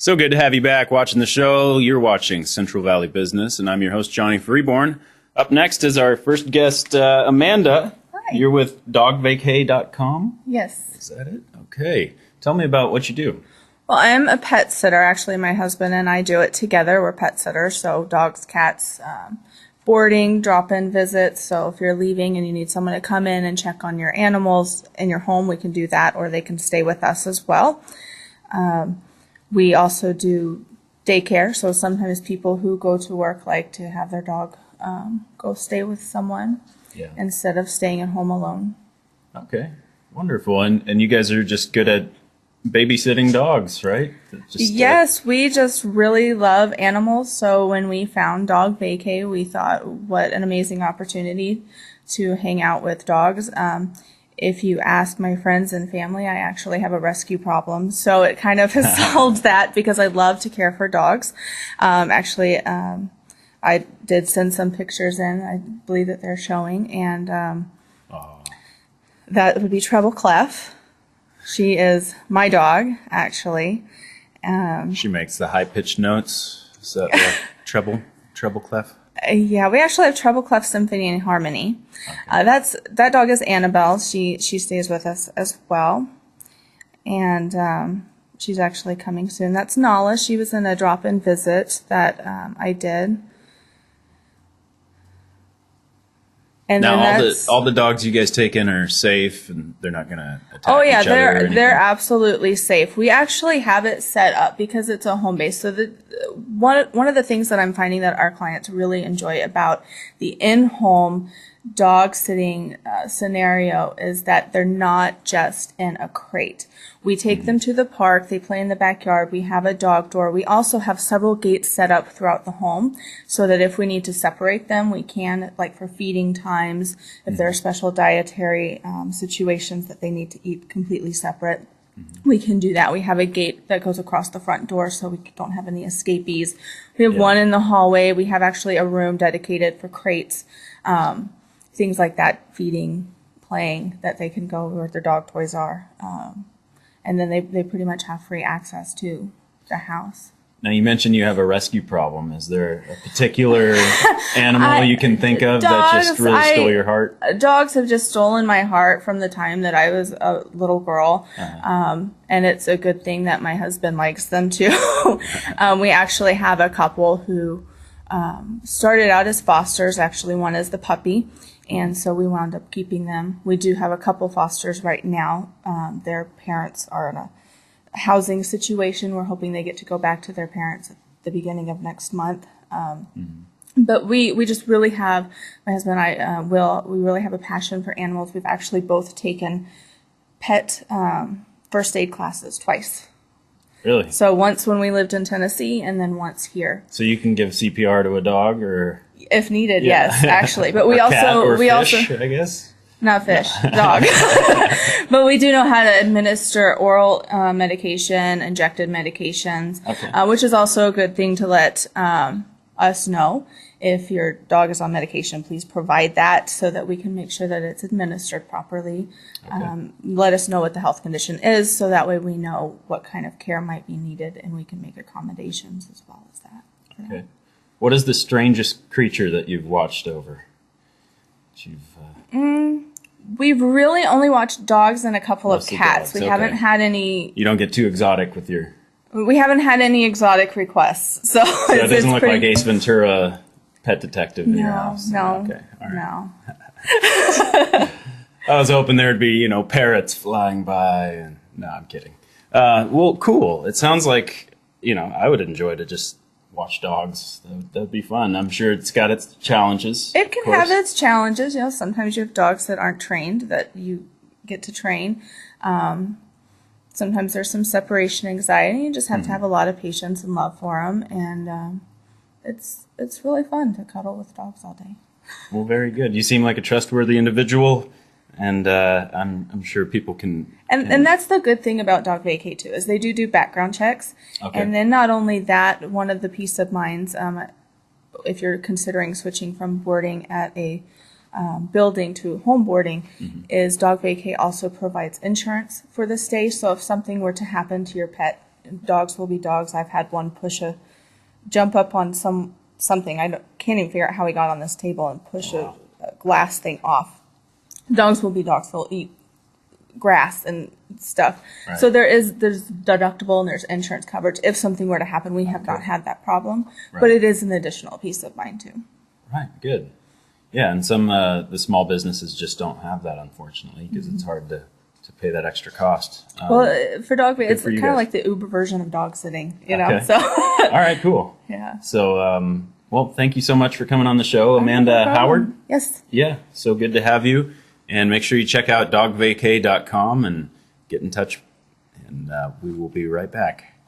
So good to have you back watching the show. You're watching Central Valley Business, and I'm your host, Johnny Freeborn. Up next is our first guest, Amanda. Hi. You're with dogvacay.com? Yes. Is that it? Okay. Tell me about what you do. Well, I'm a pet sitter. Actually, my husband and I do it together. We're pet sitters, so dogs, cats, boarding, drop-in visits. So if you're leaving and you need someone to come in and check on your animals in your home, we can do that, or they can stay with us as well. We also do daycare, so sometimes people who go to work like to have their dog go stay with someone instead of staying at home alone. Okay, wonderful. And you guys are just good at babysitting dogs, right? Yes, we just really love animals. So when we found Dog Vacay, we thought, what an amazing opportunity to hang out with dogs. If you ask my friends and family, I actually have a rescue problem. So it kind of has solved that because I love to care for dogs. I did send some pictures in. I believe that they're showing. And that would be Treble Clef. She is my dog, actually. She makes the high-pitched notes. Is that treble clef? Yeah, we actually have Treble Clef Symphony and Harmony. Okay. That dog is Annabelle. She stays with us as well. And she's actually coming soon. That's Nala. She was in a drop-in visit that I did. And now all the dogs you guys take in are safe and they're not going to attack each other. Oh yeah, they're absolutely safe. We actually have it set up because it's a home base. So one of the things that I'm finding that our clients really enjoy about the in-home dog sitting scenario is that they're not just in a crate. We take them to the park, they play in the backyard, we have a dog door. We also have several gates set up throughout the home so that if we need to separate them, we can, like for feeding times, if there are special dietary situations that they need to eat completely separate, we can do that. We have a gate that goes across the front door so we don't have any escapees. We have one in the hallway. We have actually a room dedicated for crates. Things like that, feeding, playing, that they can go where their dog toys are. And then they pretty much have free access to the house. Now, you mentioned you have a rescue problem. Is there a particular animal you can think of that just really stole your heart? Dogs have just stolen my heart from the time that I was a little girl. And it's a good thing that my husband likes them too. We actually have a couple who started out as fosters. Actually, one is the puppy. And so we wound up keeping them. We do have a couple fosters right now. Their parents are in a housing situation. We're hoping they get to go back to their parents at the beginning of next month. But we just really have, my husband and I, we really have a passion for animals. We've actually both taken pet first aid classes twice. Really? So once when we lived in Tennessee and then once here. So you can give CPR to a dog or... If needed, yes, actually. But we fish, I guess. Not fish, dog. But we do know how to administer oral medication, injected medications, which is also a good thing to let us know. If your dog is on medication, please provide that so that we can make sure that it's administered properly. Let us know what the health condition is so that way we know what kind of care might be needed and we can make accommodations as well as that. Okay. What is the strangest creature that you've watched over? We've really only watched dogs and a couple of cats. We haven't had any... You don't get too exotic with your... We haven't had any exotic requests. So it doesn't look like Ace Ventura Pet Detective in your house. No, okay. All right. No. I was hoping there'd be, parrots flying by. And no, I'm kidding. Well, cool. It sounds like, I would enjoy to just watch dogs. That'd be fun. I'm sure it's got its challenges. It can have its challenges. Sometimes you have dogs that aren't trained that you get to train. Sometimes there's some separation anxiety. You just have to have a lot of patience and love for them. And it's really fun to cuddle with dogs all day. Well, very good. You seem like a trustworthy individual. And I'm sure people can... And that's the good thing about Dog Vacay, too, is they do background checks. Okay. And then not only that, one of the peace of minds, if you're considering switching from boarding at a building to home boarding, is Dog Vacay also provides insurance for the stay. So if something were to happen to your pet dogs will be dogs. I've had one jump up on something. Can't even figure out how he got on this table and push a glass thing off. Dogs will be dogs. They'll eat grass and stuff. Right. So there's deductible and there's insurance coverage. If something were to happen, we have not had that problem, but it is an additional peace of mind too. Right. Good. Yeah. And some, the small businesses just don't have that, unfortunately, because it's hard to pay that extra cost. Well, for dog, it's kind guys. of like the Uber version of dog sitting, know, Okay. so. All right, cool. Yeah. So, well, thank you so much for coming on the show, Amanda Howard. Yes. Yeah. So good to have you. And make sure you check out dogvacay.com and get in touch, and we will be right back.